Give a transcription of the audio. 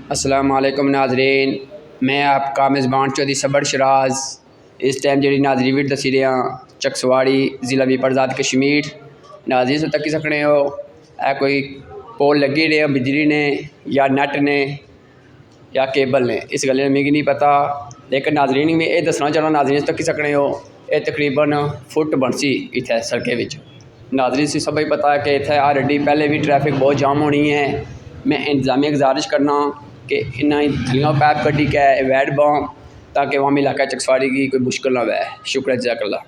अस्सलाम वालेकुम नाजरीन, मैं आपका मेज़बान चौधरी सबर शराज इस टाइम जी नाजरी वीडियो दसी रहा चकसवाड़ी ज़िला विपरजात कश्मीर। नाजरीन से तकी सकने हो है कोई पोल लगी रहे बिजली ने या नैट ने या केबल ने, इस गल मिगी नहीं पता, लेकिन नाजरीन में ये दसना चाहना नाजरीन तकी सकने हो ये तकरीबन फुट बनसी इत्थे सड़कें विच। नाजरीन से सब पता है कि इत्थे ऑलरेडी पहले भी ट्रैफिक बहुत जाम होनी है। मैं इंतजामिया गुजारिश करना कि इन्ना थलियां पैप कड्डी के अवैड बां ताकि वहाँ इलाका चकसवाड़ी की कोई मुश्किल ना वै। शुक्रिया जज़ाकल्लाह।